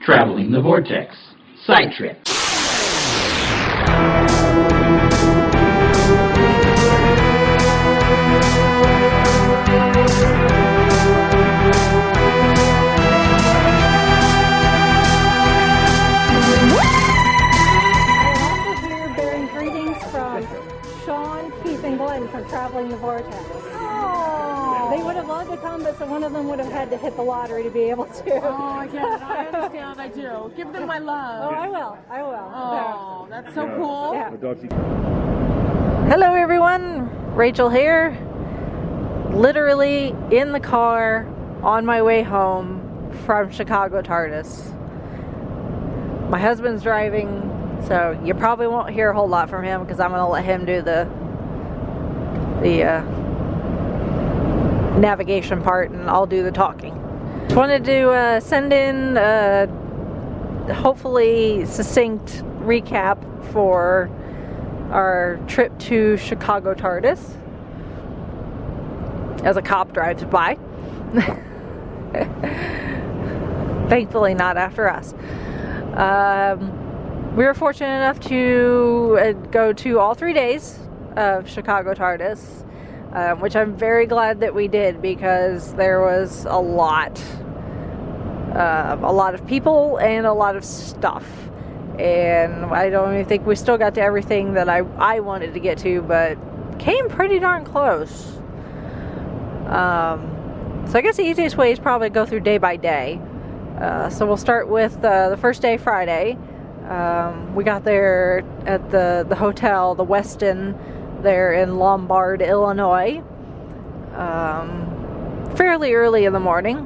Traveling the Vortex. Side Trip. From Traveling the Vortex. Oh. They would have loved to come, but so one of them would have had to hit the lottery to be able to. Oh, I get it. I understand. I do. Give them my love. Oh, I will. I will. Oh, that's so cool. Yeah. Hello, everyone. Rachel here. Literally in the car on my way home from Chicago TARDIS. My husband's driving, so you probably won't hear a whole lot from him because I'm going to let him do the navigation part and I'll do the talking. Just wanted to send in hopefully succinct recap for our trip to Chicago TARDIS as a cop drives by. Thankfully not after us. We were fortunate enough to go to all 3 days of Chicago TARDIS, which I'm very glad that we did because there was a lot of people and a lot of stuff, and I don't even think we still got to everything that I wanted to get to, but came pretty darn close. So I guess the easiest way is probably go through day by day. So we'll start with the first day, Friday. We got there at the hotel, the Westin, there in Lombard, Illinois, fairly early in the morning.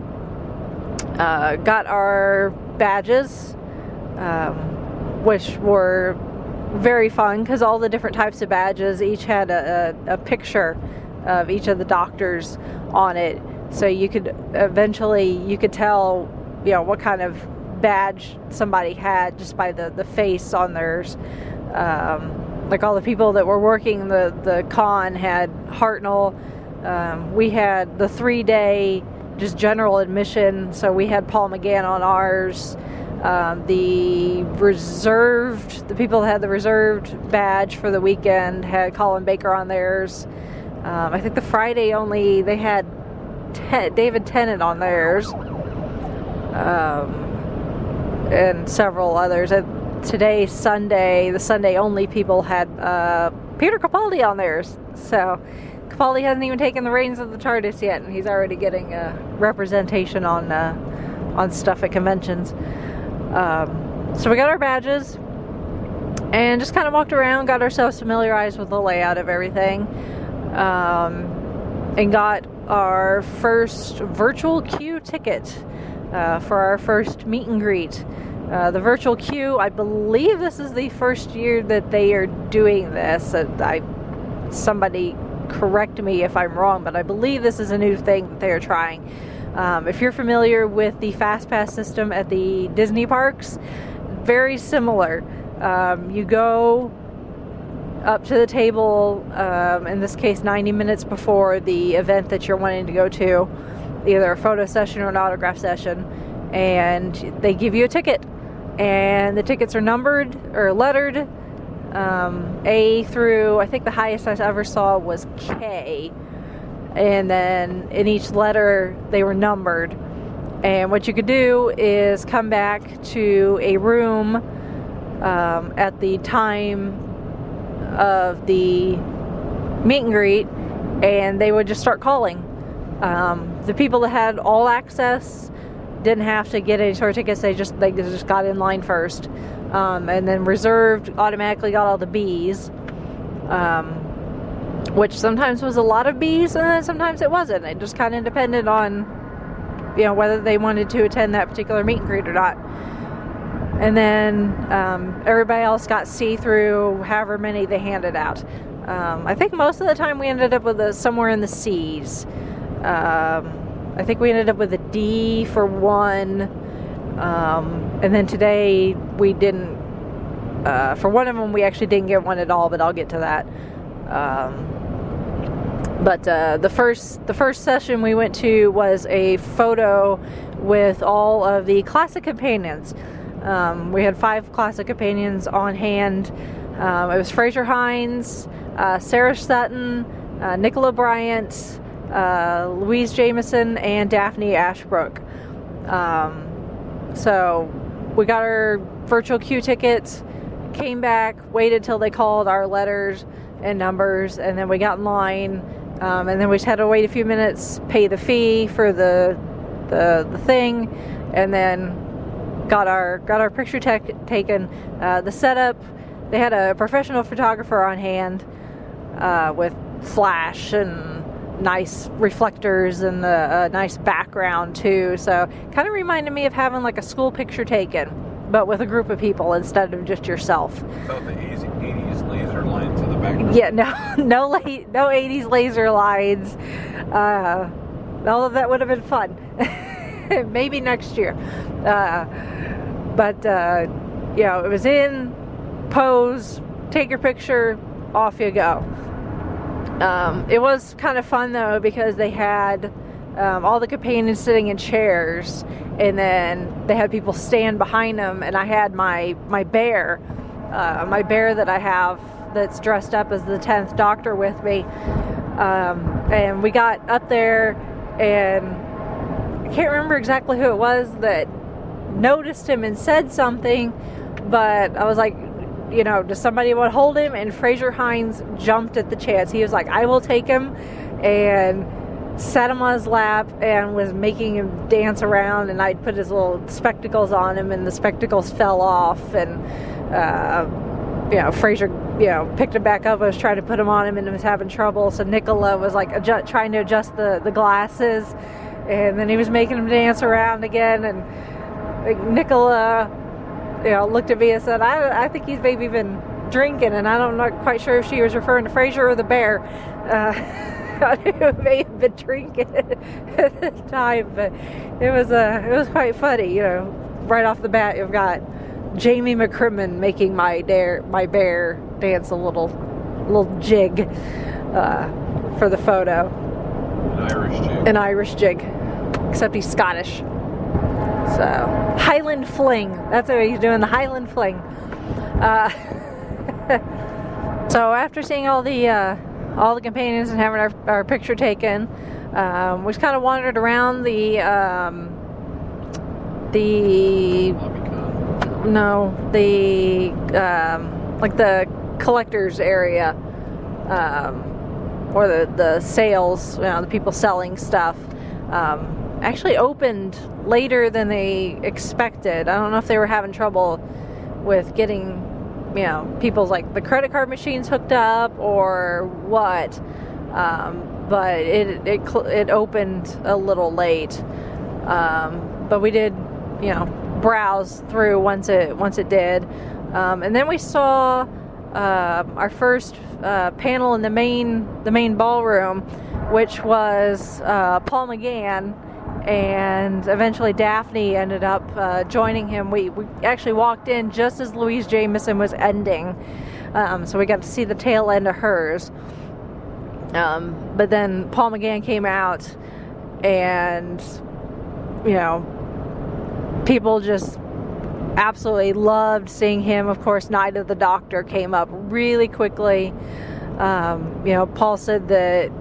Got our badges, which were very fun because all the different types of badges each had a picture of each of the doctors on it, so you could tell, you know, what kind of badge somebody had just by the face on theirs. Like all the people that were working the con had Hartnell. We had the 3-day just general admission, so we had Paul McGann on ours. The people that had the reserved badge for the weekend had Colin Baker on theirs. I think the Friday only, they had David Tennant on theirs, and several others. Today, Sunday, the Sunday only people had Peter Capaldi on theirs. So Capaldi hasn't even taken the reins of the TARDIS yet, and he's already getting representation on stuff at conventions. So we got our badges and just kind of walked around, got ourselves familiarized with the layout of everything, and got our first virtual queue ticket for our first meet and greet. The virtual queue, I believe this is the first year that they are doing this. Somebody correct me if I'm wrong, but I believe this is a new thing that they are trying. If you're familiar with the Fast Pass system at the Disney parks, very similar. You go up to the table, in this case 90 minutes before the event that you're wanting to go to, either a photo session or an autograph session, and they give you a ticket. And the tickets are numbered or lettered, A through, I think the highest I ever saw was K. And then in each letter they were numbered. And what you could do is come back to a room at the time of the meet and greet, and they would just start calling. The people that had all access didn't have to get any sort of tickets. They just got in line first, and then reserved automatically got all the B's, which sometimes was a lot of B's and then sometimes it wasn't. It just kind of depended on, you know, whether they wanted to attend that particular meet and greet or not. And then everybody else got see-through, however many they handed out. I think most of the time we ended up with somewhere in the C's. I think we ended up with a D for one, and then today we didn't, for one of them we actually didn't get one at all, but I'll get to that. But the first session we went to was a photo with all of the classic companions. We had 5 classic companions on hand. It was Fraser Hines, Sarah Sutton, Nicola Bryant, Louise Jameson, and Daphne Ashbrook. So we got our virtual queue tickets, came back, waited till they called our letters and numbers, and then we got in line, and then we just had to wait a few minutes, pay the fee for the thing, and then got our picture taken. The setup, they had a professional photographer on hand with flash and nice reflectors and a nice background too, so kind of reminded me of having like a school picture taken, but with a group of people instead of just yourself. Without the 80s laser lines in the background. Yeah, no 80s laser lines. All of that would have been fun. Maybe next year. But you know, it was in, pose, take your picture, off you go. It was kind of fun though, because they had all the companions sitting in chairs, and then they had people stand behind them, and I had my bear that I have that's dressed up as the 10th Doctor with me, and we got up there, and I can't remember exactly who it was that noticed him and said something, but I was like, you know, does somebody want to hold him? And Fraser Hines jumped at the chance. He was like, I will take him, and sat him on his lap and was making him dance around, and I'd put his little spectacles on him, and the spectacles fell off, and you know, Fraser, you know, picked him back up. I was trying to put him on him and was having trouble, so Nicola was like trying to adjust the glasses, and then he was making him dance around again, and Nicola, you know, looked at me and said, I think he's maybe been drinking, and I'm not quite sure if she was referring to Fraser or the bear. Who may have been drinking at the time, but it was quite funny, you know. Right off the bat, you've got Jamie McCrimmon making my bear dance a little jig for the photo. An Irish jig, except he's Scottish. So Highland fling. That's what he's doing, the Highland fling. So after seeing all the companions and having our picture taken, we just kind of wandered around the like the collectors area, or the sales, you know, the people selling stuff. Actually opened later than they expected. I don't know if they were having trouble with getting, you know, people's like the credit card machines hooked up or what, but it opened a little late, but we did, you know, browse through once it did, and then we saw our first panel in the main ballroom, which was Paul McGann. And eventually Daphne ended up joining him. We actually walked in just as Louise Jameson was ending, so we got to see the tail end of hers. But then Paul McGann came out, and you know, people just absolutely loved seeing him. Of course, Night of the Doctor came up really quickly. You know, Paul said that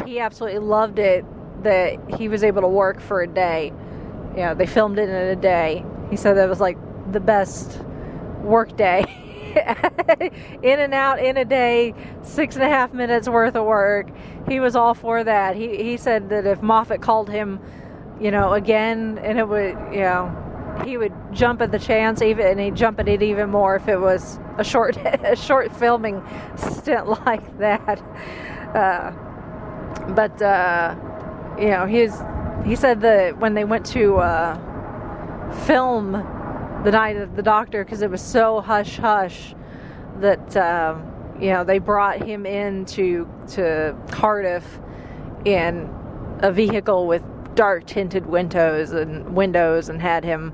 he absolutely loved it, that he was able to work for a day. You know, they filmed it in a day. He said that was like the best work day. In and out in a day, 6.5 minutes worth of work. He was all for that. He said that if Moffat called him, you know, again, and it would, you know, he would jump at the chance, and he'd jump at it even more if it was a short filming stint like that. You know, he said that when they went to film the Night of the Doctor, because it was so hush hush, that you know, they brought him into Cardiff in a vehicle with dark tinted windows and had him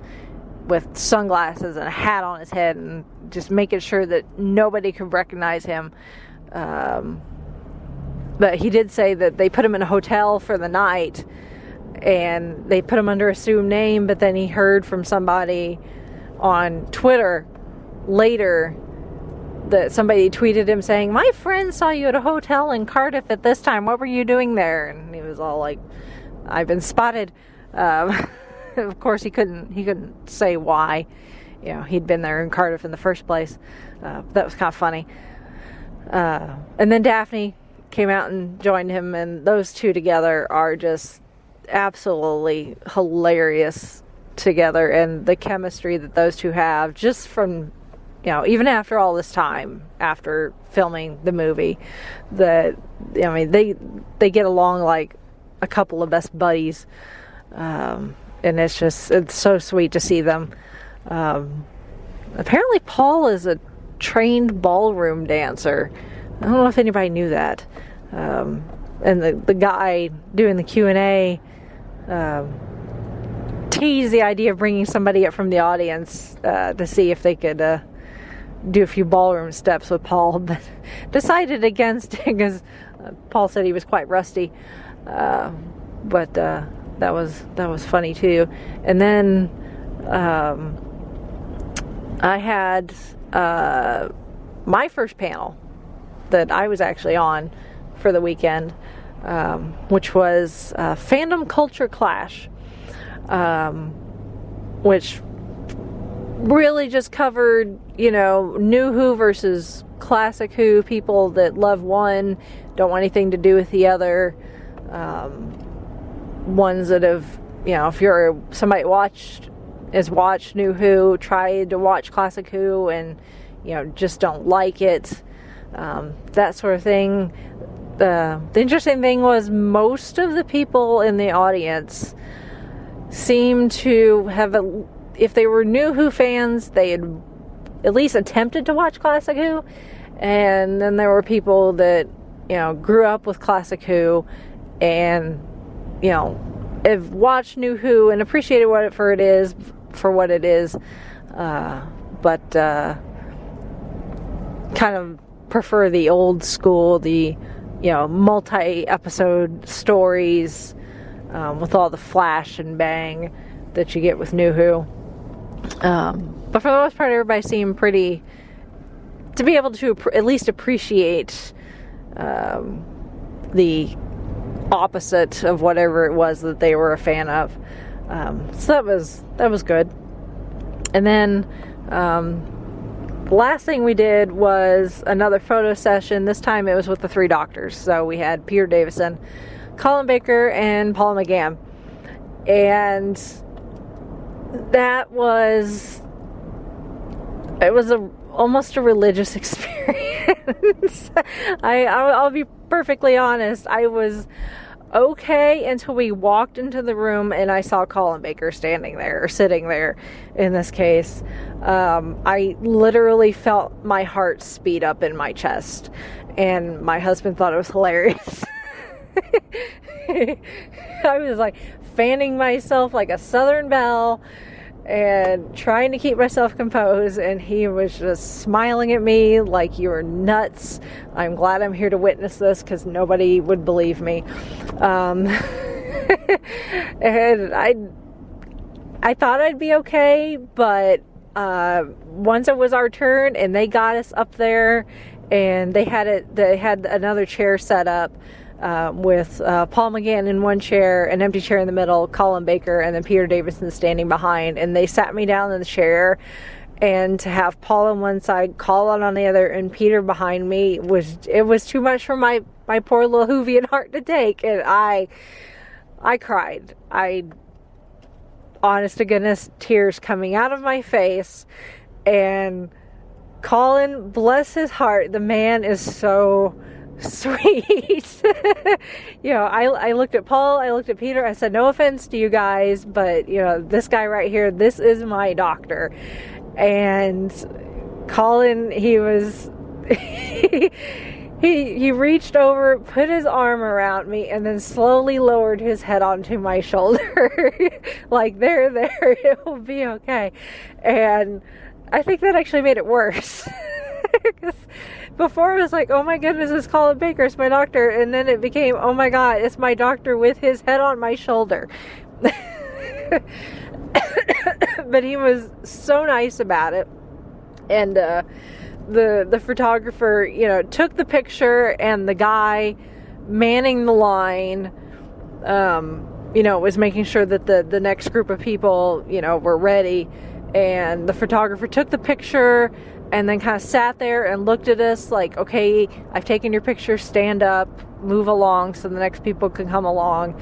with sunglasses and a hat on his head, and just making sure that nobody could recognize him. But he did say that they put him in a hotel for the night, and they put him under assumed name, but then he heard from somebody on Twitter later that somebody tweeted him saying, "My friend saw you at a hotel in Cardiff at this time. What were you doing there?" And he was all like, "I've been spotted." Of course, he couldn't say why. You know, he'd been there in Cardiff in the first place. That was kind of funny. And then Daphne came out and joined him, and those two together are just absolutely hilarious together, and the chemistry that those two have just from, you know, even after all this time after filming the movie, that, I mean, they get along like a couple of best buddies, and it's so sweet to see them. Apparently Paul is a trained ballroom dancer. I don't know if anybody knew that. And the guy doing the Q&A teased the idea of bringing somebody up from the audience to see if they could do a few ballroom steps with Paul, but decided against it because Paul said he was quite rusty. But that was funny too. And then I had my first panel that I was actually on for the weekend, which was Fandom Culture Clash, which really just covered, you know, new Who versus classic Who, people that love one, don't want anything to do with the other, ones that have, you know, if you're somebody watched new Who, tried to watch classic Who and, you know, just don't like it, that sort of thing. The interesting thing was most of the people in the audience seemed to have, if they were new Who fans, they had at least attempted to watch classic Who, and then there were people that, you know, grew up with classic Who and, you know, have watched new Who and appreciated what it is, but kind of prefer the old school, the, you know, multi-episode stories with all the flash and bang that you get with new Who. But for the most part, everybody seemed to be able to at least appreciate the opposite of whatever it was that they were a fan of. So that was good. And then the last thing we did was another photo session. This time it was with the three doctors. So we had Peter Davison, Colin Baker, and Paula McGann. And that was almost a religious experience. I'll be perfectly honest. I was okay until we walked into the room and I saw Colin Baker standing there, or sitting there in this case. I literally felt my heart speed up in my chest, and my husband thought it was hilarious. I was like fanning myself like a Southern belle and trying to keep myself composed, and he was just smiling at me like, "You are nuts. I'm glad I'm here to witness this," because nobody would believe me. And I thought I'd be okay, but once it was our turn and they got us up there, and they had another chair set up with Paul McGann in one chair, an empty chair in the middle, Colin Baker, and then Peter Davison standing behind. And they sat me down in the chair, and to have Paul on one side, Colin on the other, and Peter behind me was too much for my poor little Whovian heart to take. And I cried. Honest to goodness, tears coming out of my face. And Colin, bless his heart, the man is so sweet. You know, I looked at Paul, I looked at Peter, I said, no offense to you guys, but, you know, this guy right here, this is my doctor. And Colin, he was he reached over, put his arm around me, and then slowly lowered his head onto my shoulder. Like, there, it will be okay. And I think that actually made it worse. 'Cause before it was like, oh my goodness, it's Colin Baker, it's my doctor. And then it became, oh my God, it's my doctor with his head on my shoulder. But he was so nice about it. And the photographer, you know, took the picture, and the guy manning the line, you know, was making sure that the next group of people, you know, were ready. And the photographer took the picture and then kind of sat there and looked at us like, okay, I've taken your picture, stand up, move along so the next people can come along.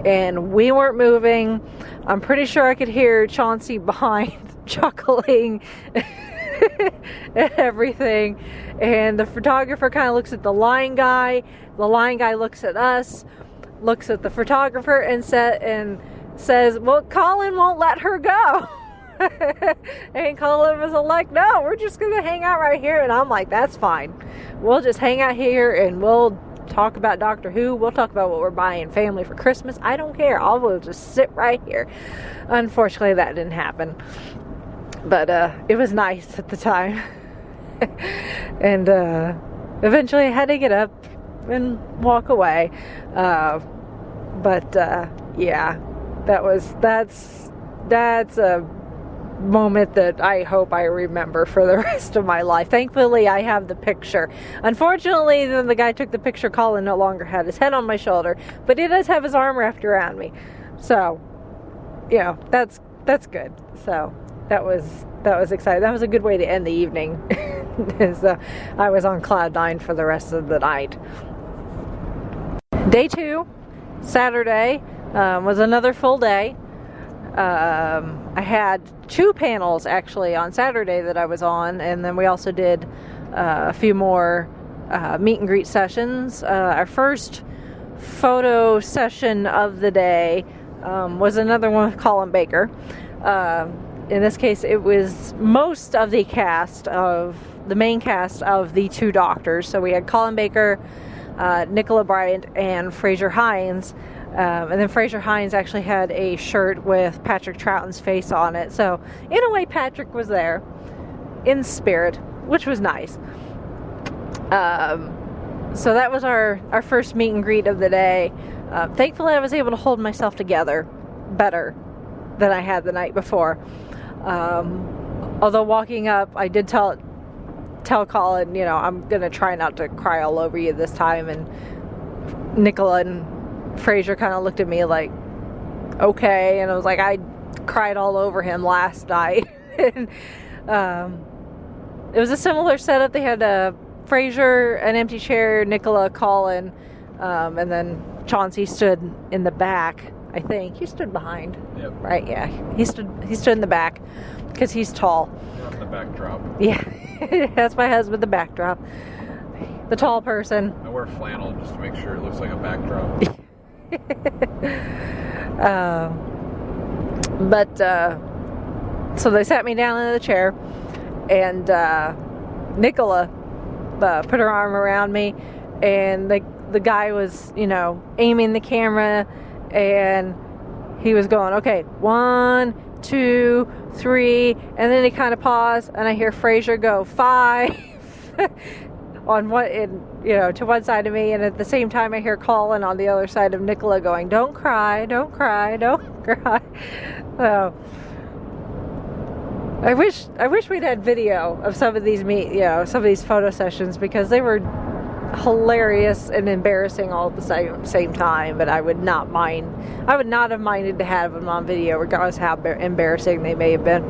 And we weren't moving. I'm pretty sure I could hear Chauncey behind chuckling and everything. And the photographer kind of looks at the line guy. The line guy looks at us, looks at the photographer, and says, well, Colin won't let her go. And Colin was like, no, we're just gonna hang out right here. And I'm like, that's fine, we'll just hang out here and we'll talk about Doctor Who, we'll talk about what we're buying family for Christmas, I don't care, we'll just sit right here. Unfortunately, that didn't happen, but it was nice at the time. And eventually I had to get up and walk away, but yeah, that's a moment that I hope I remember for the rest of my life. Thankfully, I have the picture. Unfortunately, when the guy took the picture, Colin no longer had his head on my shoulder, but he does have his arm wrapped around me. So, you know, that's good. So that was exciting. That was a good way to end the evening. I was on cloud 9 for the rest of the night. Day 2, Saturday, was another full day. I had 2 panels actually on Saturday that I was on, and then we also did a few more meet and greet sessions. Our first photo session of the day was another one with Colin Baker. In this case, it was most of the main cast of the 2 doctors. So we had Colin Baker, Nicola Bryant, and Fraser Hines. And then Fraser Hines actually had a shirt with Patrick Troughton's face on it. So in a way, Patrick was there in spirit, which was nice. So that was our first meet and greet of the day. Thankfully, I was able to hold myself together better than I had the night before. Although walking up, I did tell Colin, you know, I'm gonna try not to cry all over you this time. And Nicola and Fraser kind of looked at me like, okay. And I was like, I cried all over him last night. And it was a similar setup. They had Fraser, an empty chair, Nicola, Colin, and then Chauncey stood in the back. I think he stood behind. Yep. Right? Yeah, he stood in the back because he's tall. Yeah, the backdrop. Yeah, that's my husband. The backdrop, the tall person. I wear flannel just to make sure it looks like a backdrop. So they sat me down in the chair, and Nicola put her arm around me, and the guy was, you know, aiming the camera, and he was going, okay, 1, 2, 3, and then he kind of paused, and I hear Fraser go 5 on one, you know, to one side of me, and at the same time I hear Colin on the other side of Nicola going, don't cry, don't cry, don't cry. So I wish we'd had video of some of these some of these photo sessions, because they were hilarious and embarrassing all at the same time. But I would not have minded to have them on video, regardless how embarrassing they may have been.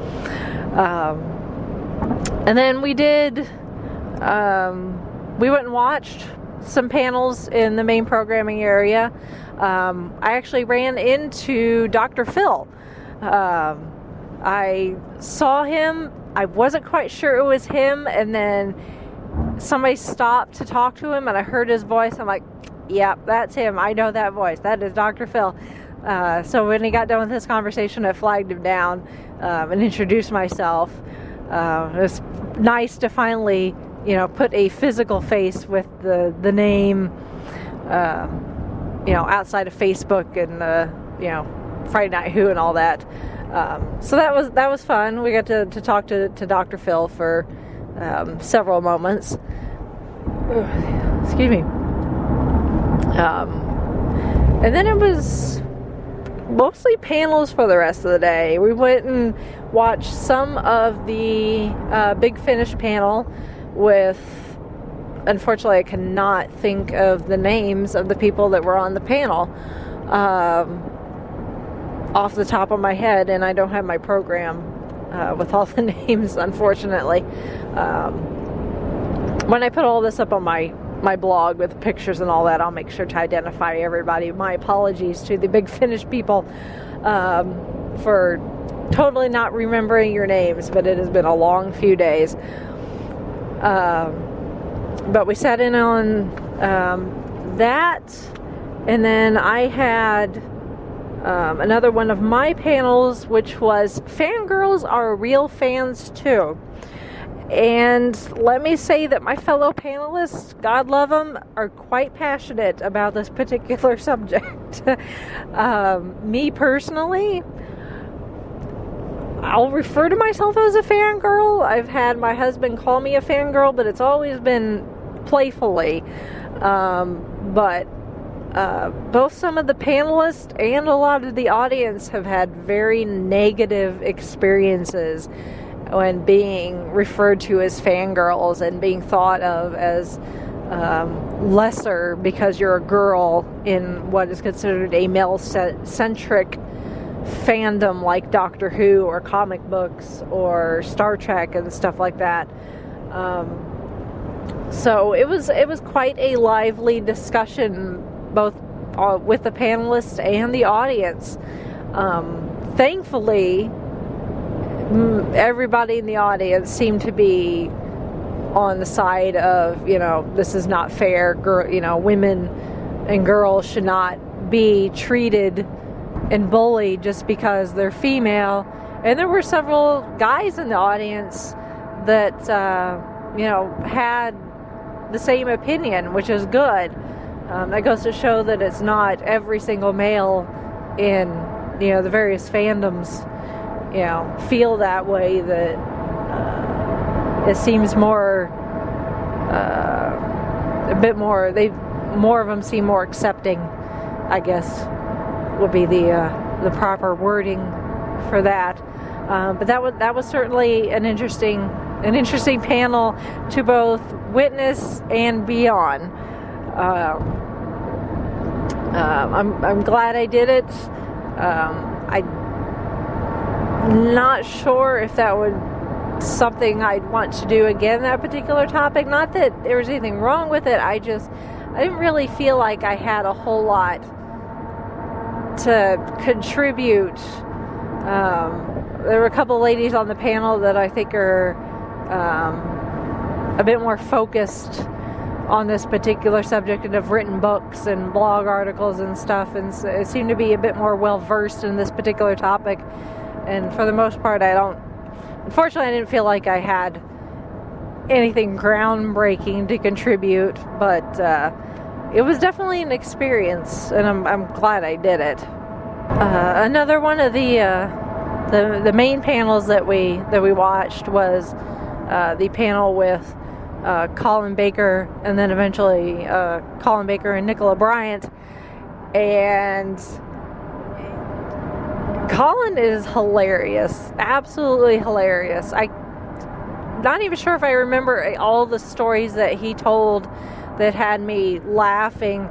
And then we did. We went and watched some panels in the main programming area. I actually ran into Dr. Phil. I saw him. I wasn't quite sure it was him, and then somebody stopped to talk to him, and I heard his voice. I'm like, yep, that's him. I know that voice. That is Dr. Phil. So when he got done with his conversation, I flagged him down and introduced myself. It was nice to finally, you know, put a physical face with the name, you know, outside of Facebook and you know, Friday Night Who and all that. So that was fun. We got to talk to Dr. Phil for several moments. Excuse me. And then it was mostly panels for the rest of the day. We went and watched some of the Big Finish panel with, unfortunately I cannot think of the names of the people that were on the panel off the top of my head, and I don't have my program with all the names, unfortunately. When I put all this up on my blog with pictures and all that, I'll make sure to identify everybody. My apologies to the Big Finish people for totally not remembering your names, but it has been a long few days. But we sat in on that, and then I had another one of my panels, which was Fangirls Are Real Fans Too. And let me say that my fellow panelists, God love them, are quite passionate about this particular subject. Me personally, I'll refer to myself as a fangirl. I've had my husband call me a fangirl, but it's always been playfully. But both some of the panelists and a lot of the audience have had very negative experiences when being referred to as fangirls and being thought of as lesser because you're a girl in what is considered a male-centric fandom like Doctor Who or comic books or Star Trek and stuff like that. So it was quite a lively discussion, both with the panelists and the audience. Thankfully, everybody in the audience seemed to be on the side of, this is not fair. Women and girls should not be treated and bullied just because they're female. And there were several guys in the audience that, had the same opinion, which is good. That goes to show that it's not every single male in, the various fandoms feel that way, that it seems more a bit more, more of them seem more accepting, I guess would be the proper wording for that. But that was certainly an interesting panel to both witness and be on. I'm glad I did it. I'm not sure if that would something I'd want to do again, that particular topic. Not that there was anything wrong with it. I didn't really feel like I had a whole lot to contribute. There were a couple ladies on the panel that I think are a bit more focused on this particular subject and have written books and blog articles and stuff, and so it seemed to be a bit more well versed in this particular topic. And for the most part, unfortunately, I didn't feel like I had anything groundbreaking to contribute, but it was definitely an experience, and I'm glad I did it. Another one of the main panels that we watched was the panel with Colin Baker, and then eventually Colin Baker and Nicola Bryant. And Colin is hilarious, absolutely hilarious. I'm not even sure if I remember all the stories that he told that had me laughing.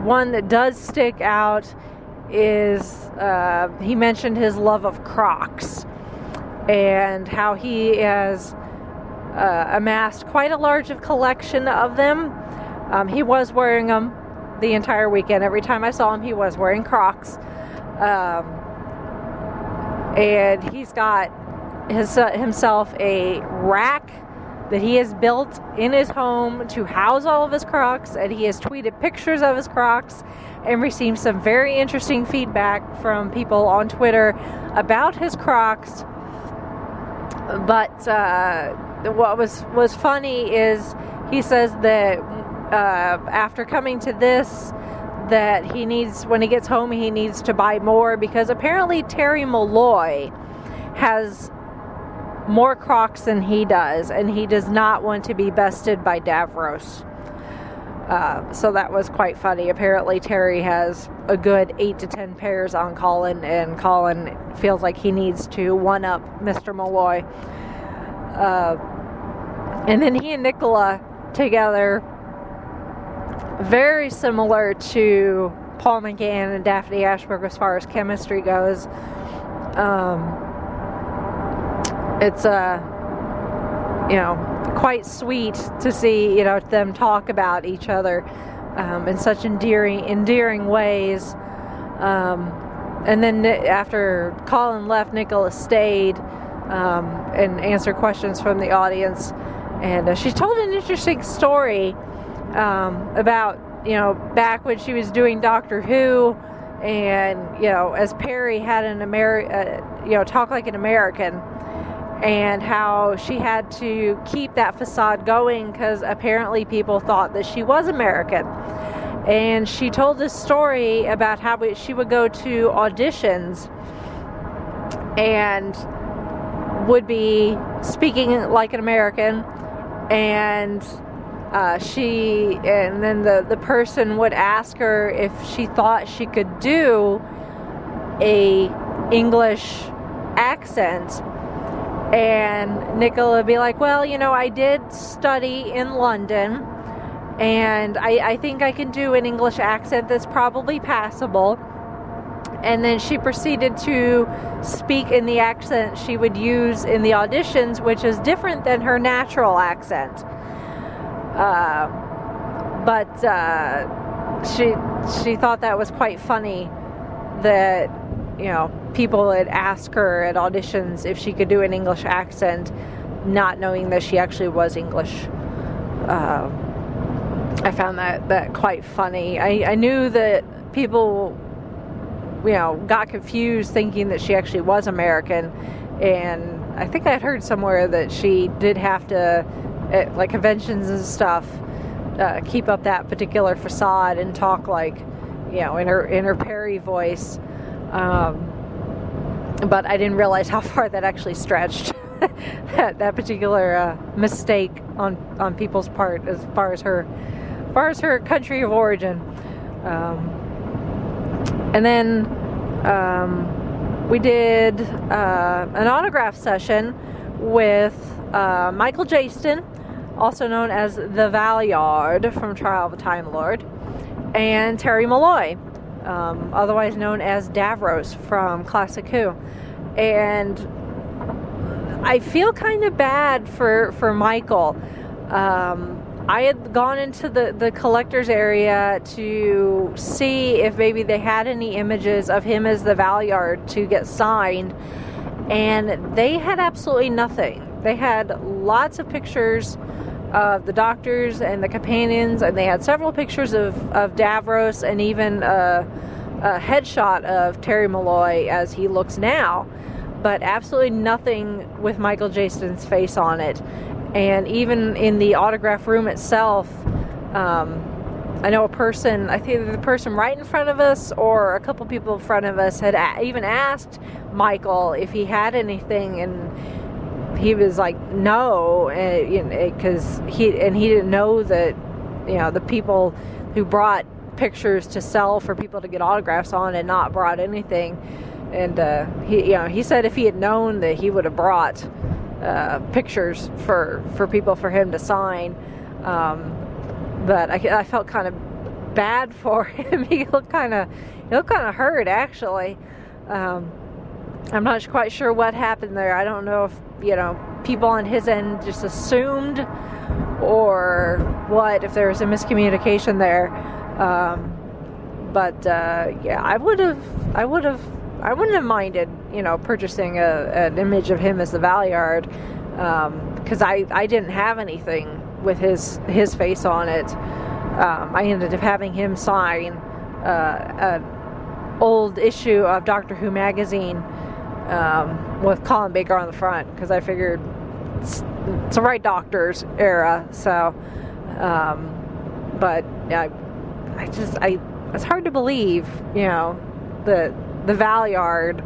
One that does stick out is he mentioned his love of Crocs and how he has amassed quite a large collection of them. He was wearing them the entire weekend. Every time I saw him, he was wearing Crocs. And he's got himself a rack that he has built in his home to house all of his Crocs, and he has tweeted pictures of his Crocs and received some very interesting feedback from people on Twitter about his Crocs. But what was funny is he says that after coming to this, that when he gets home, he needs to buy more, because apparently Terry Malloy has more Crocs than he does, and he does not want to be bested by Davros. So that was quite funny. Apparently Terry has a good 8 to 10 pairs on Colin, and Colin feels like he needs to one-up Mr. Malloy. And then he and Nicola together, very similar to Paul McGann and Daphne Ashbrook as far as chemistry goes. It's quite sweet to see, them talk about each other in such endearing ways. And then after Colin left, Nicola stayed and answered questions from the audience. And she told an interesting story about, back when she was doing Doctor Who, and, as Perry had an talk like an American, and how she had to keep that facade going because apparently people thought that she was American. And she told this story about how she would go to auditions and would be speaking like an American, and then the person would ask her if she thought she could do a English accent. And Nicola would be like, well, I did study in London, and I think I can do an English accent that's probably passable. And then she proceeded to speak in the accent she would use in the auditions, which is different than her natural accent. But she thought that was quite funny that, people would ask her at auditions if she could do an English accent, not knowing that she actually was English. I found that quite funny. I knew that people, got confused thinking that she actually was American, and I think I'd heard somewhere that she did have to, at like conventions and stuff, keep up that particular facade and talk like, in her Perry voice. But I didn't realize how far that actually stretched. that particular mistake on people's part as far as her country of origin. And then we did an autograph session with Michael Jaston, also known as the Valeyard from Trial of a Time Lord, and Terry Malloy, otherwise known as Davros from Classic Who. And I feel kind of bad for Michael. I had gone into the collector's area to see if maybe they had any images of him as the Valeyard to get signed, and they had absolutely nothing. They had lots of pictures of the doctors and the companions, and they had several pictures of Davros, and even a headshot of Terry Malloy as he looks now, but absolutely nothing with Michael Jaston's face on it. And even in the autograph room itself, I know I think the person right in front of us or a couple people in front of us had even asked Michael if he had anything, and he was like, no, because he didn't know that, the people who brought pictures to sell for people to get autographs on had not brought anything. And he said if he had known that he would have brought pictures for people for him to sign. But I felt kind of bad for him. He looked kind of hurt, actually. I'm not quite sure what happened there. I don't know if people on his end just assumed or what, if there was a miscommunication there. But I wouldn't have minded, purchasing an image of him as the Valeyard, because I didn't have anything with his face on it. I ended up having him sign an old issue of Doctor Who magazine with Colin Baker on the front, because I figured it's the right Doctor's era. So, but it's hard to believe, that the Valeyard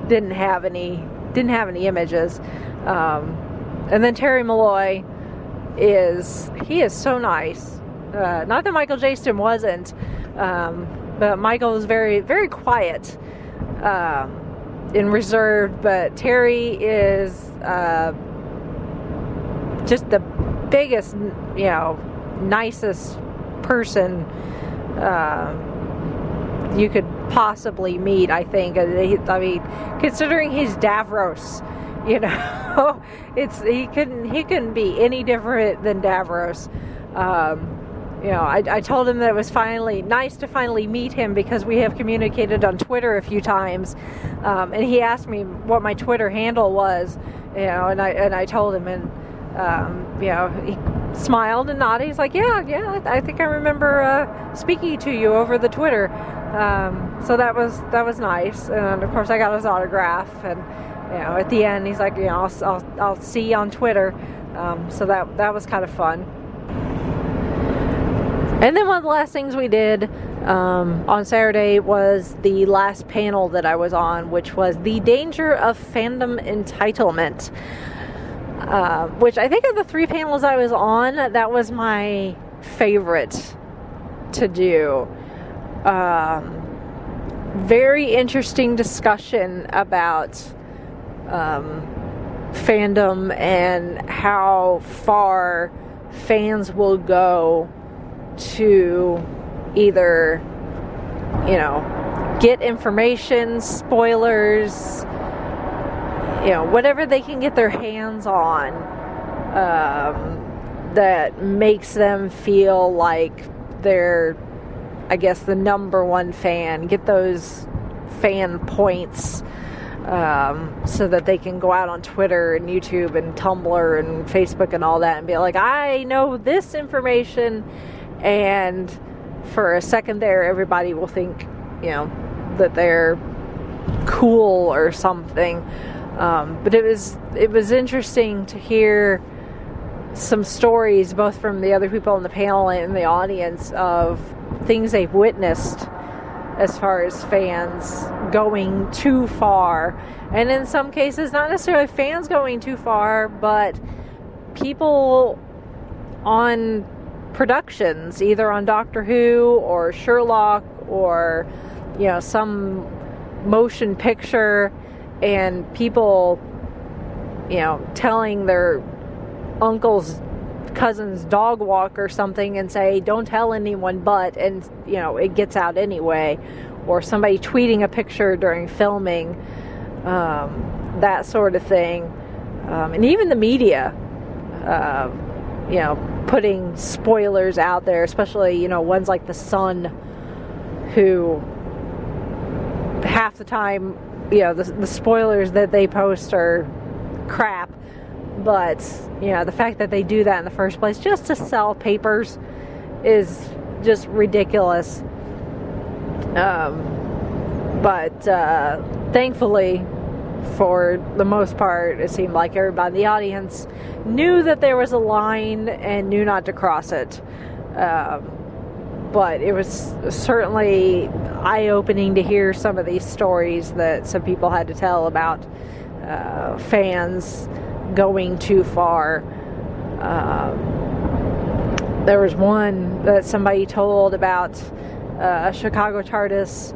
didn't have any images. And then Terry Malloy is so nice. Not that Michael Jaston wasn't, but Michael was very, very quiet and reserved. But Terry is just the biggest, nicest person you could possibly meet, I think. I mean, considering he's Davros, he couldn't be any different than Davros. I told him that it was finally nice to finally meet him because we have communicated on Twitter a few times, and he asked me what my Twitter handle was, and I told him, and he smiled and nodded. He's like, yeah, I think I remember speaking to you over the Twitter. So that was nice, and of course I got his autograph, and at the end he's like, I'll see you on Twitter. So that was kind of fun. And then one of the last things we did on Saturday was the last panel that I was on, which was the danger of fandom entitlement. Which I think of the 3 panels I was on, that was my favorite to do. Very interesting discussion about fandom and how far fans will go to either, get information, spoilers, whatever they can get their hands on, that makes them feel like they're, I guess, the number one fan, get those fan points, so that they can go out on Twitter and YouTube and Tumblr and Facebook and all that and be like, I know this information, and for a second there, everybody will think, that they're cool or something. But it was interesting to hear some stories, both from the other people on the panel and in the audience, of things they've witnessed as far as fans going too far. And in some cases, not necessarily fans going too far, but people on productions, either on Doctor Who or Sherlock or, some motion picture, and people, telling their uncle's cousin's dog walk or something and say, don't tell anyone but, and it gets out anyway, or somebody tweeting a picture during filming, that sort of thing, and even the media, putting spoilers out there, especially ones like The Sun, who half the time the spoilers that they post are crap. But, the fact that they do that in the first place just to sell papers is just ridiculous. But thankfully, for the most part, it seemed like everybody in the audience knew that there was a line and knew not to cross it. But it was certainly eye-opening to hear some of these stories that some people had to tell about fans going too far. There was one that somebody told about a Chicago TARDIS,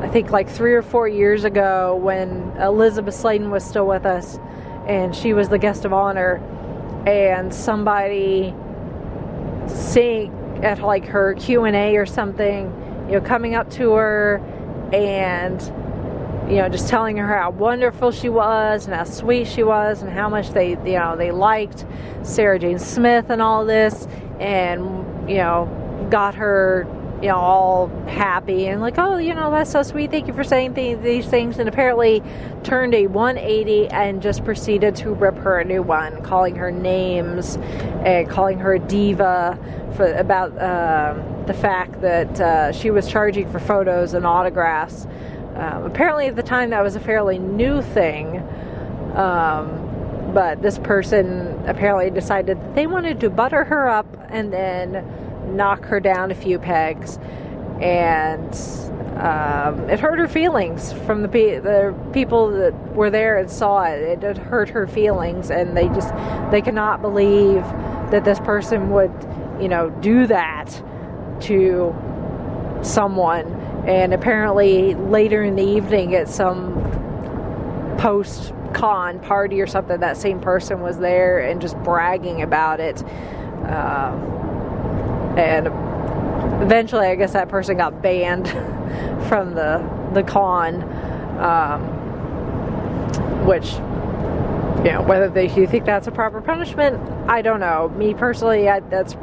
I think like 3 or 4 years ago, when Elizabeth Sladen was still with us and she was the guest of honor, and somebody saying at like her Q&A or something, coming up to her and just telling her how wonderful she was and how sweet she was and how much they liked Sarah Jane Smith and all this, and got her all happy and like, oh, that's so sweet, thank you for saying these things, and apparently turned a 180 and just proceeded to rip her a new one, calling her names and calling her a diva about the fact that she was charging for photos and autographs. Apparently at the time that was a fairly new thing, but this person apparently decided that they wanted to butter her up and then knock her down a few pegs, and it hurt her feelings from the people that were there and saw it. It hurt her feelings, and they cannot believe that this person would, do that to someone. And apparently later in the evening at some post-con party or something, that same person was there and just bragging about it. And eventually, I guess that person got banned from the con, which, whether you think that's a proper punishment, I don't know. Me personally, that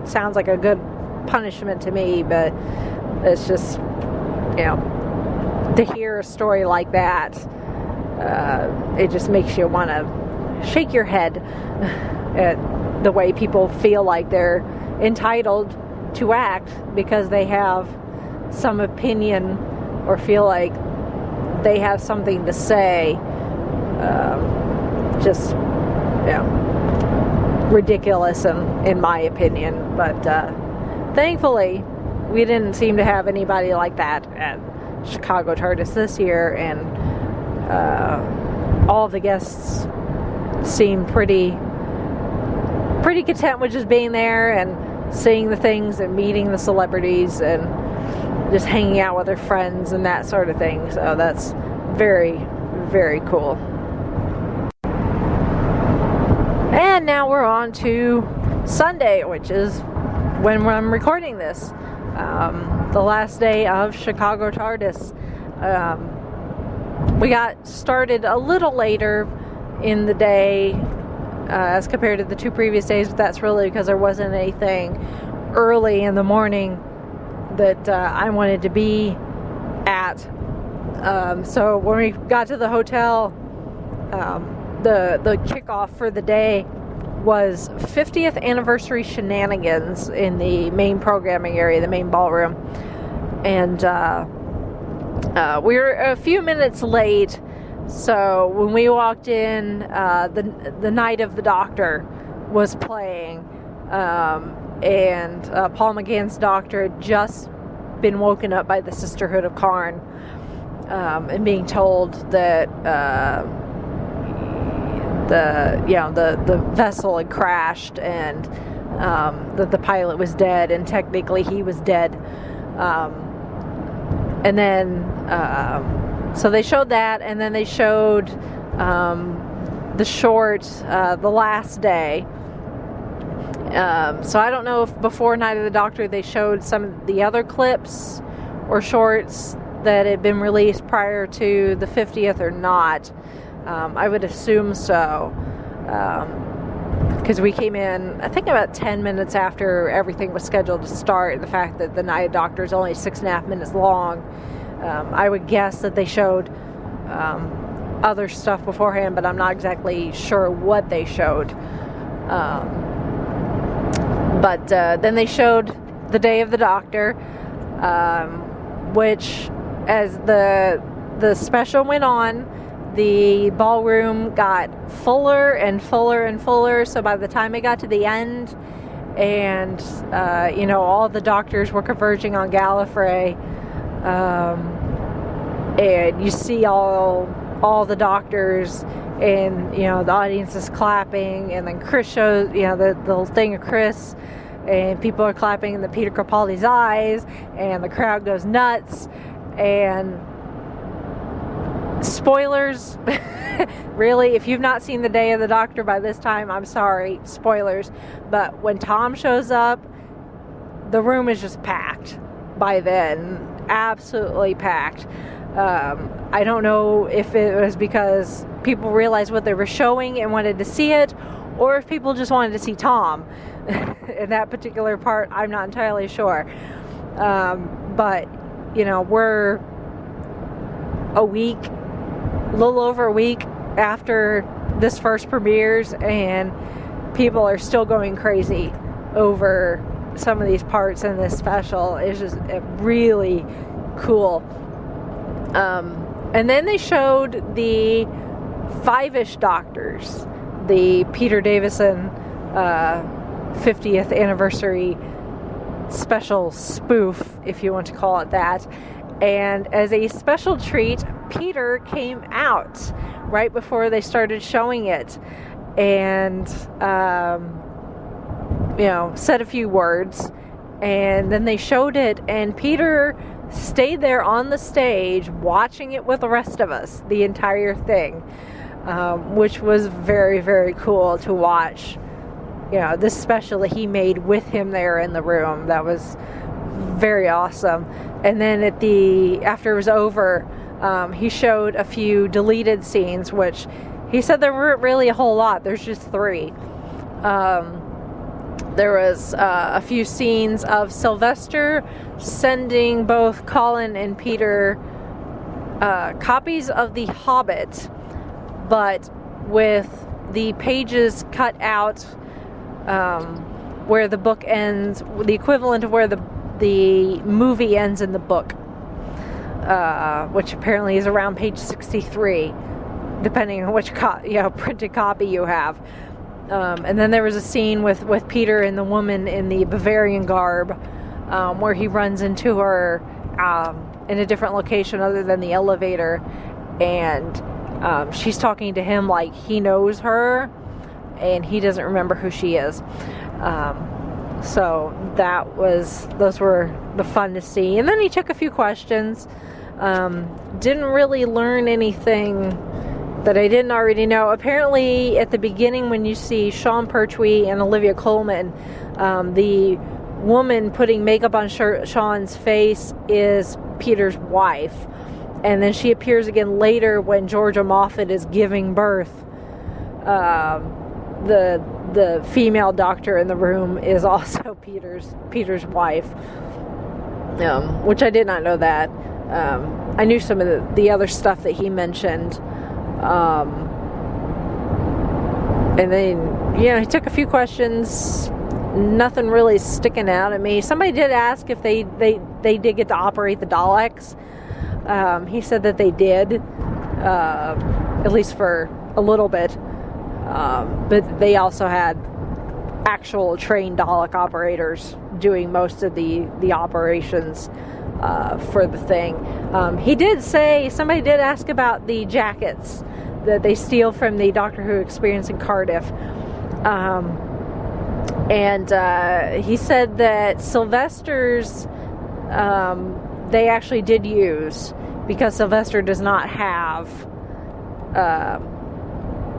sounds like a good punishment to me, but it's just, to hear a story like that, it just makes you want to shake your head at the way people feel like they're entitled to act because they have some opinion or feel like they have something to say. Just ridiculous in my opinion. But thankfully we didn't seem to have anybody like that at Chicago TARDIS this year, and all of the guests seemed pretty content with just being there and seeing the things and meeting the celebrities and just hanging out with their friends and that sort of thing. So that's very, very cool. And now we're on to Sunday, which is when I'm recording this. The last day of Chicago TARDIS. We got started a little later in the day as compared to the two previous days, but that's really because there wasn't anything early in the morning that I wanted to be at. So when we got to the hotel, the kickoff for the day was 50th anniversary shenanigans in the main programming area, the main ballroom. And we were a few minutes late, so when we walked in, the Night of the Doctor was playing, and Paul McGann's Doctor had just been woken up by the Sisterhood of Karn, and being told that the vessel had crashed, and that the pilot was dead, and technically he was dead. And then so they showed that, and then they showed the short The Last Day. So I don't know if before Night of the Doctor they showed some of the other clips or shorts that had been released prior to the 50th or not. I would assume so, because we came in, I think, about 10 minutes after everything was scheduled to start. The fact that the Night of Doctor is only 6.5 minutes long, I would guess that they showed other stuff beforehand, but I'm not exactly sure what they showed. But then they showed the Day of the Doctor, which, as the special went on, the ballroom got fuller and fuller and fuller. So by the time it got to the end, and all the doctors were converging on Gallifrey, and you see all the doctors, and the audience is clapping, and then Chris shows the little thing of Chris, and people are clapping in the Peter Capaldi's eyes, and the crowd goes nuts. And spoilers, really, if you've not seen the Day of the Doctor by this time, I'm sorry, spoilers, but when Tom shows up, the room is just packed by then, absolutely packed. I don't know if it was because people realized what they were showing and wanted to see it, or if people just wanted to see Tom. In that particular part, I'm not entirely sure. But we're a little over a week after this first premieres, and people are still going crazy over some of these parts in this special. It's just really cool. And then they showed the 5-ish Doctors, the Peter Davison 50th anniversary special spoof, if you want to call it that. And as a special treat, Peter came out right before they started showing it, and said a few words, and then they showed it, and Peter stayed there on the stage watching it with the rest of us the entire thing, which was very, very cool to watch. This special that he made with him there in the room, that was very awesome. And then after it was over, he showed a few deleted scenes, which he said there weren't really a whole lot. There's just 3. There was a few scenes of Sylvester sending both Colin and Peter copies of The Hobbit, but with the pages cut out where the book ends, the equivalent of where the movie ends in the book, which apparently is around page 63, depending on which printed copy you have. And then there was a scene with Peter and the woman in the Bavarian garb, where he runs into her in a different location other than the elevator, and she's talking to him like he knows her, and he doesn't remember who she is. So those were the fun to see. And then he took a few questions. Didn't really learn anything that I didn't already know. Apparently, at the beginning, when you see Sean Pertwee and Olivia Colman, the woman putting makeup on Sean's face is Peter's wife. And then she appears again later when Georgia Moffat is giving birth. The female doctor in the room is also Peter's wife, which I did not know that. I knew some of the other stuff that he mentioned, and then he took a few questions. Nothing really sticking out at me. Somebody did ask if they did get to operate the Daleks. He said that they did, at least for a little bit. But they also had actual trained Dalek operators doing most of the operations for the thing. He did say, somebody did ask about the jackets that they steal from the Doctor Who experience in Cardiff. And he said that Sylvester's they actually did use, because Sylvester does not have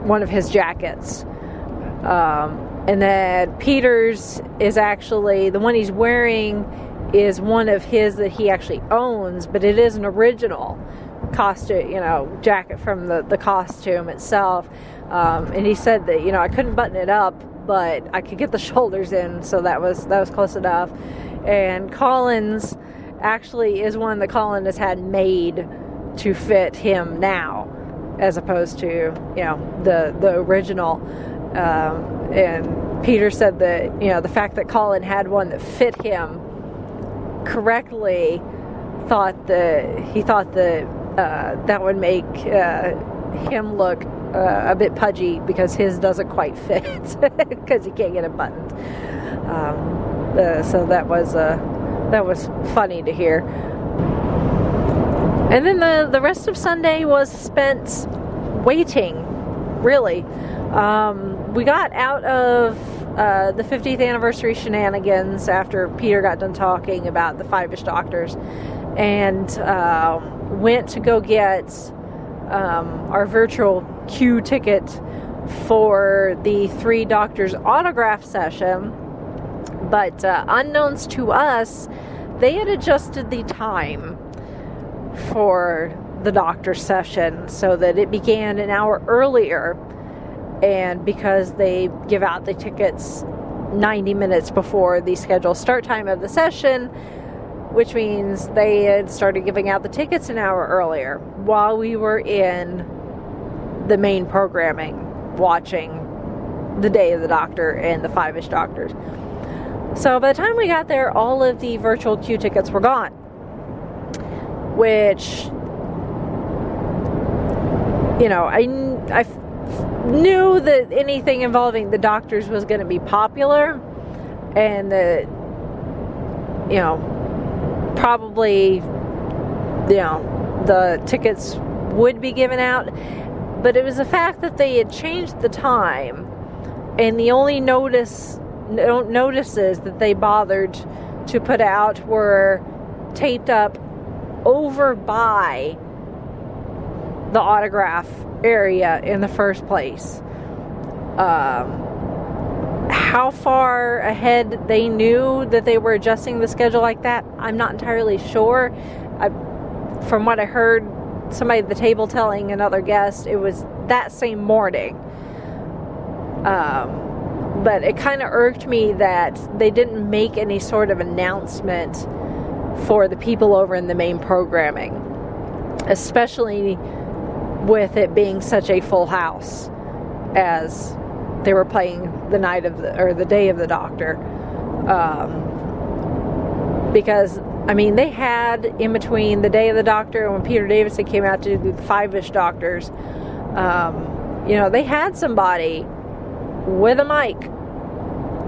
one of his jackets, and that Peter's is actually, the one he's wearing is one of his that he actually owns, but it is an original costume, jacket from the costume itself. And he said that I couldn't button it up, but I could get the shoulders in, so that was close enough. And Colin's actually is one that Colin has had made to fit him now, as opposed to the original. And Peter said that the fact that Colin had one that fit him correctly, he thought that would make him look a bit pudgy, because his doesn't quite fit because he can't get it buttoned. So that was funny to hear. And then the rest of Sunday was spent waiting, really. We got out of the 50th anniversary shenanigans after Peter got done talking about the 5-ish Doctors, and went to go get our virtual queue ticket for the 3 Doctors autograph session. But unknowns to us, they had adjusted the time for the Doctor session so that it began an hour earlier, and because they give out the tickets 90 minutes before the scheduled start time of the session, which means they had started giving out the tickets an hour earlier while we were in the main programming watching the Day of the Doctor and the 5-ish Doctors. So by the time we got there, all of the virtual queue tickets were gone, which, I knew that anything involving the Doctors was going to be popular, and that, probably the tickets would be given out. But it was the fact that they had changed the time, and the only notices that they bothered to put out were taped up over by the autograph area in the first place. How far ahead they knew that they were adjusting the schedule like that, I'm not entirely sure. From what I heard somebody at the table telling another guest, it was that same morning. But it kind of irked me that they didn't make any sort of announcement for the people over in the main programming, especially with it being such a full house as they were playing the day of the Doctor. Because they had, in between the day of the Doctor and when Peter Davison came out to do the 5-ish Doctors, they had somebody with a mic.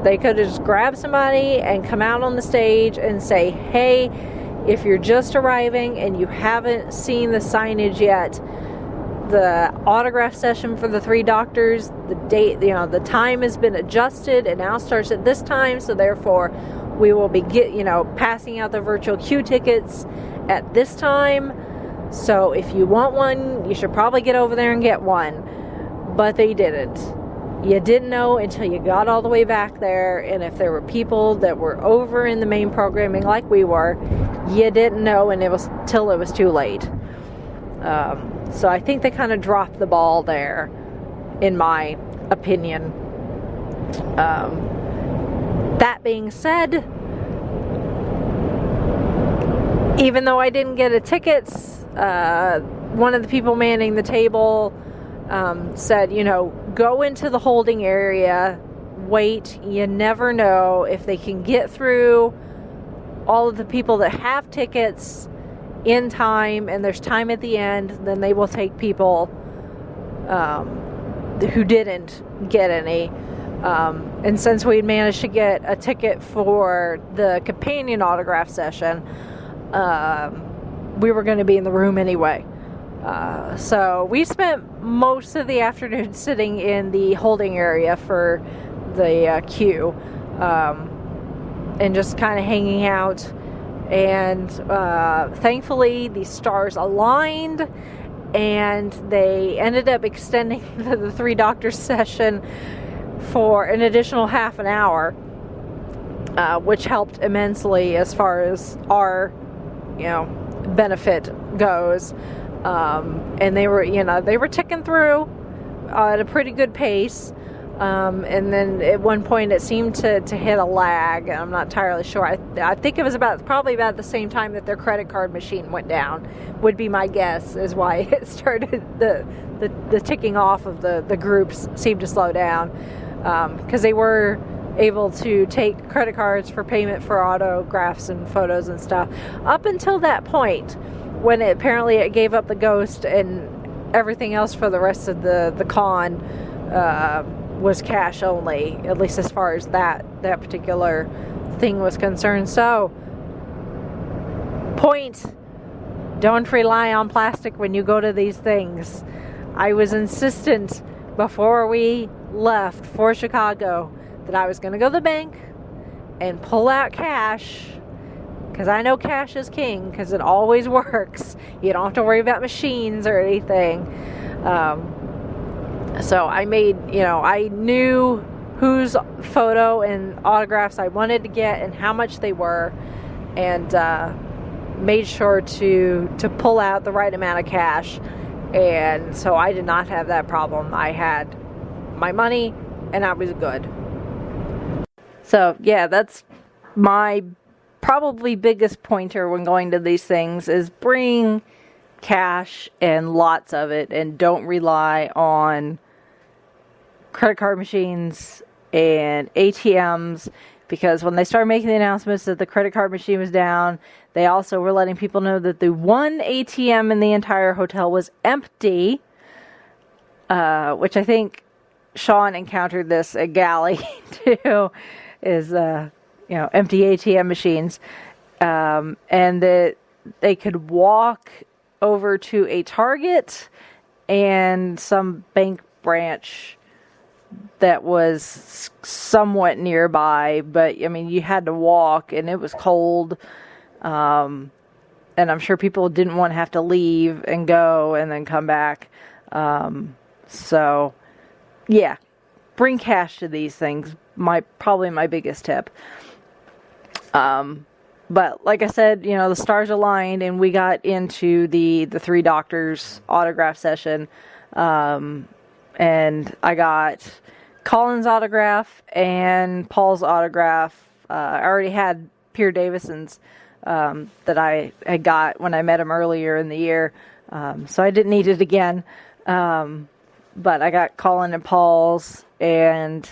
They could have just grabbed somebody and come out on the stage and say, hey, if you're just arriving and you haven't seen the signage yet, the autograph session for the 3 Doctors, the date, the time has been adjusted and now starts at this time, so therefore we will be passing out the virtual queue tickets at this time. So if you want one, you should probably get over there and get one. But they didn't. You didn't know until you got all the way back there, and if there were people that were over in the main programming like we were, you didn't know, and it was till it was too late. So I think they kind of dropped the ball there, in my opinion. That being said, even though I didn't get a tickets, one of the people manning the table said, go into the holding area, wait, you never know if they can get through all of the people that have tickets in time and there's time at the end, then they will take people who didn't get any. And since we managed to get a ticket for the companion autograph session, we were going to be in the room anyway. So we spent most of the afternoon sitting in the holding area for the queue, and just kind of hanging out. And thankfully the stars aligned, and they ended up extending the 3 Doctors session for an additional half an hour, which helped immensely as far as our benefit goes. And they were ticking through at a pretty good pace. And then at one point it seemed to hit a lag. I'm not entirely sure. I think it was probably about the same time that their credit card machine went down, would be my guess, is why it started, the ticking off of the groups seemed to slow down. Because they were able to take credit cards for payment for autographs and photos and stuff up until that point, when it gave up the ghost, and everything else for the rest of the con was cash only, at least as far as that particular thing was concerned. So, point, don't rely on plastic when you go to these things. I was insistent before we left for Chicago that I was going to go to the bank and pull out cash, because I know cash is king, because it always works. You don't have to worry about machines or anything. So I I knew whose photo and autographs I wanted to get and how much they were, and made sure to pull out the right amount of cash. And so I did not have that problem. I had my money and I was good. So yeah, that's my probably biggest pointer when going to these things, is bring cash and lots of it, and don't rely on credit card machines and ATMs, because when they started making the announcements that the credit card machine was down, they also were letting people know that the one ATM in the entire hotel was empty, which I think Sean encountered this at Galley too, is empty ATM machines, and that they could walk over to a Target and some bank branch that was somewhat nearby, but I mean, you had to walk, and it was cold, and I'm sure people didn't want to have to leave and go and then come back. So yeah, bring cash to these things. Probably my biggest tip. But like I said, you know, the stars aligned, and we got into the three doctors autograph session, and I got Colin's autograph and Paul's autograph. I already had Pierre Davison's that I had got when I met him earlier in the year, so I didn't need it again. But I got Colin and Paul's, and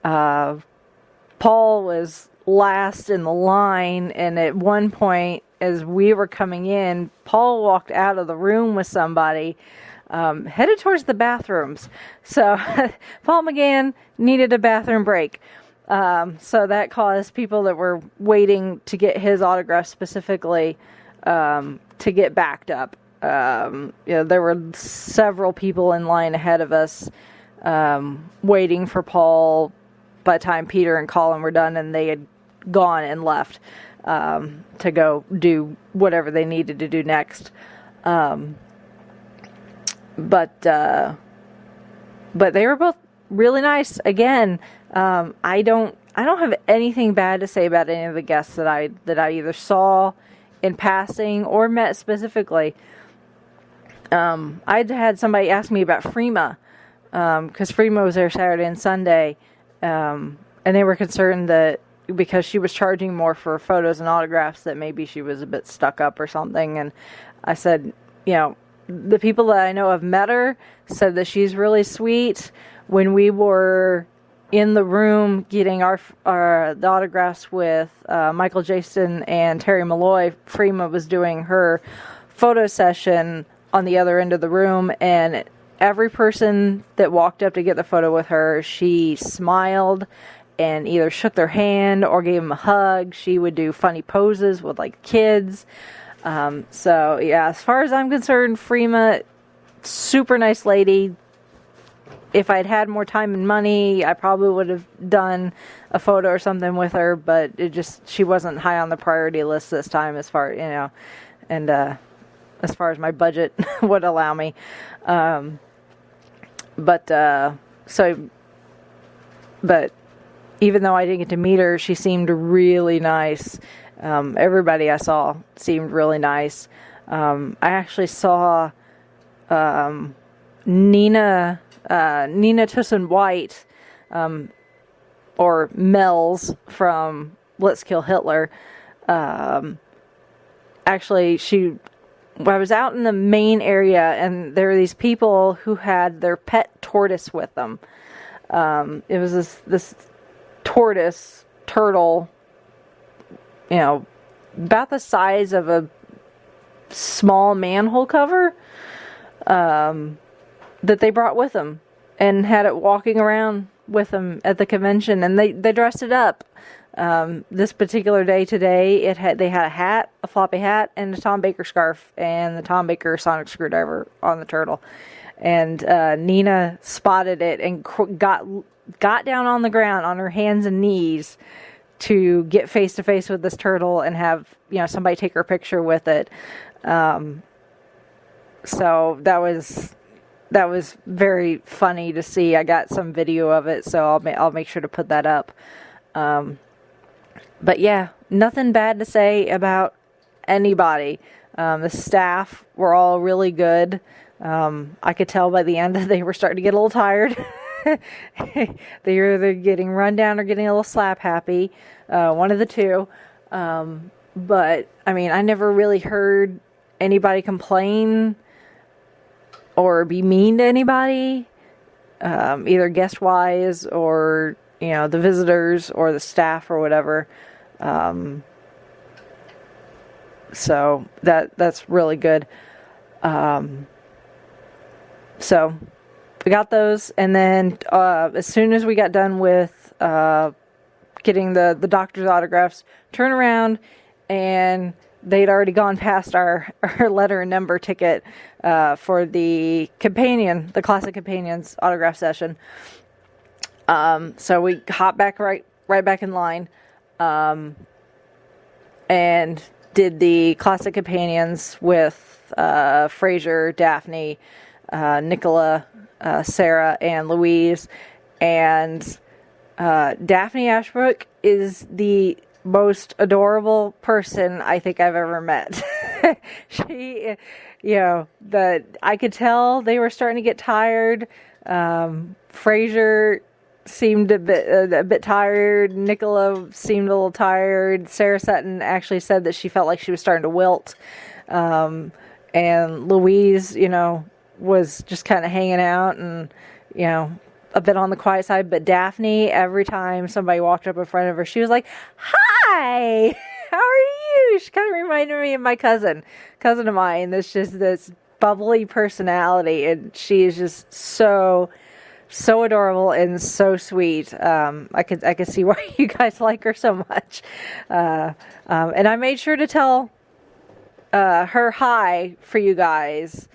Paul was last in the line, and at one point as we were coming in, Paul walked out of the room with somebody, headed towards the bathrooms. So Paul McGann needed a bathroom break. So that caused people that were waiting to get his autograph specifically to get backed up. You know, there were several people in line ahead of us waiting for Paul by the time Peter and Colin were done, and they had gone and left to go do whatever they needed to do next. But they were both really nice. Again, I don't have anything bad to say about any of the guests that I either saw in passing or met specifically. I'd had somebody ask me about Freema, because Freema was there Saturday and Sunday, and they were concerned that because she was charging more for photos and autographs that maybe she was a bit stuck up or something. And I said, you know, the people that I know have met her said that she's really sweet. When we were in the room getting the autographs with Michael Jason and Terry Malloy, Freema was doing her photo session on the other end of the room, and every person that walked up to get the photo with her, she smiled and either shook their hand or gave them a hug. She would do funny poses with like kids. So yeah, as far as I'm concerned, Freema, super nice lady. If I'd had more time and money, I probably would have done a photo or something with her, but she wasn't high on the priority list this time as far, you know, and as far as my budget would allow me. But even though I didn't get to meet her, she seemed really nice. Everybody I saw seemed really nice. I actually saw Nina Tussin White, or Mel's from Let's Kill Hitler. Actually, I was out in the main area, and there were these people who had their pet tortoise with them. It was this turtle, you know, about the size of a small manhole cover, that they brought with them and had it walking around with them at the convention, and they dressed it up. This particular day today, they had a hat, a floppy hat, and a Tom Baker scarf, and the Tom Baker sonic screwdriver on the turtle. And Nina spotted it and got down on the ground on her hands and knees to get face to face with this turtle and have, you know, somebody take her picture with it. So that was very funny to see. I got some video of it, so I'll make sure to put that up. But yeah, nothing bad to say about anybody. The staff were all really good. I could tell by the end that they were starting to get a little tired. They were either getting run down or getting a little slap happy. One of the two. But, I mean, I never really heard anybody complain or be mean to anybody, either guest-wise or, you know, the visitors or the staff or whatever. So that's really good. So we got those, and then as soon as we got done with getting the doctor's autographs, turn around and they'd already gone past our letter and number ticket for the Classic Companions autograph session. So we hopped back right back in line, and did the Classic Companions with Fraser, Daphne, Nicola, Sarah, and Louise. And Daphne Ashbrook is the most adorable person I think I've ever met. She, I could tell they were starting to get tired. Fraser seemed a bit tired. Nicola seemed a little tired. Sarah Sutton actually said that she felt like she was starting to wilt. And Louise, was just kind of hanging out and, a bit on the quiet side. But Daphne, every time somebody walked up in front of her, she was like, "Hi, how are you?" She kind of reminded me of my cousin of mine. There's just this bubbly personality, and she is just so adorable and so sweet. I could see why you guys like her so much. And I made sure to tell her hi for you guys.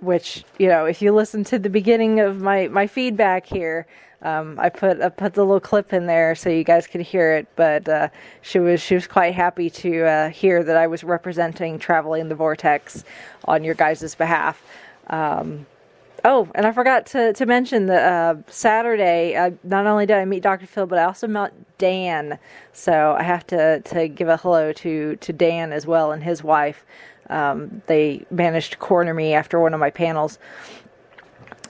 Which, if you listen to the beginning of my feedback here, I put the little clip in there so you guys could hear it. But she was quite happy to hear that I was representing Traveling the Vortex on your guys' behalf. Oh, and I forgot to mention that Saturday, not only did I meet Dr. Phil, but I also met Dan. So I have to give a hello to Dan as well and his wife. They managed to corner me after one of my panels.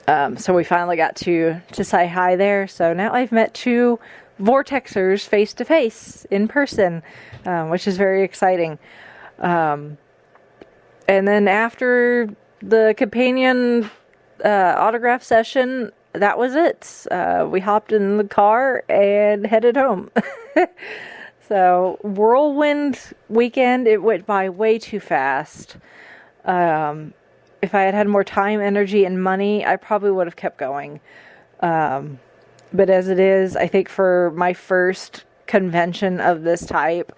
So we finally got to say hi there. So now I've met two Vortexers face to face in person, which is very exciting. And then after the companion autograph session, that was it. We hopped in the car and headed home. So, whirlwind weekend. It went by way too fast. If I had more time, energy, and money, I probably would have kept going. But as it is, I think for my first convention of this type,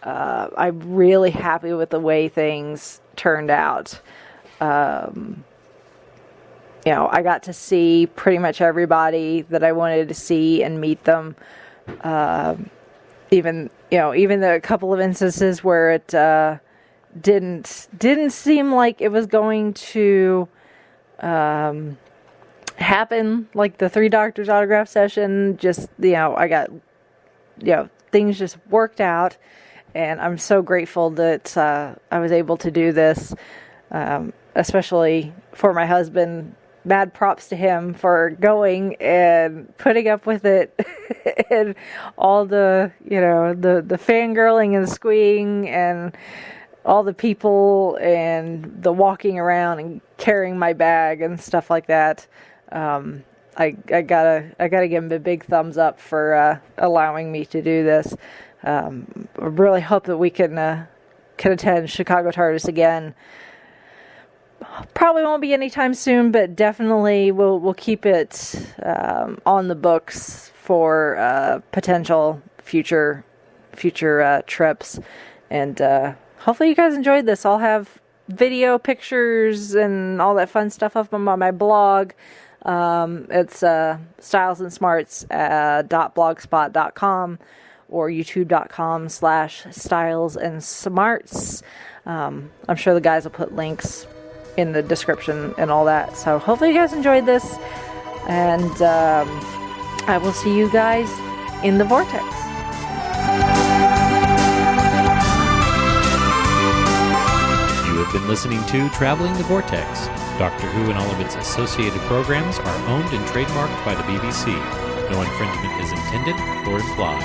I'm really happy with the way things turned out. I got to see pretty much everybody that I wanted to see and meet them. Even the couple of instances where it didn't seem like it was going to happen, like the Three Doctors autograph session. Just I got things just worked out, and I'm so grateful that I was able to do this, especially for my husband. Mad props to him for going and putting up with it and all the fangirling and squeeing and all the people and the walking around and carrying my bag and stuff like that. I gotta give him a big thumbs up for allowing me to do this. I really hope that we can attend Chicago TARDIS again. Probably won't be anytime soon, but definitely we'll keep it on the books for potential future trips. And hopefully you guys enjoyed this. I'll have video, pictures, and all that fun stuff up on my blog. It's stylesandsmarts.blogspot.com or youtube.com/stylesandsmarts. I'm sure the guys will put links in the description and all that. So hopefully you guys enjoyed this, and I will see you guys in the Vortex. You have been listening to Traveling the Vortex. Doctor Who and all of its associated programs are owned and trademarked by the BBC. No infringement is intended or implied.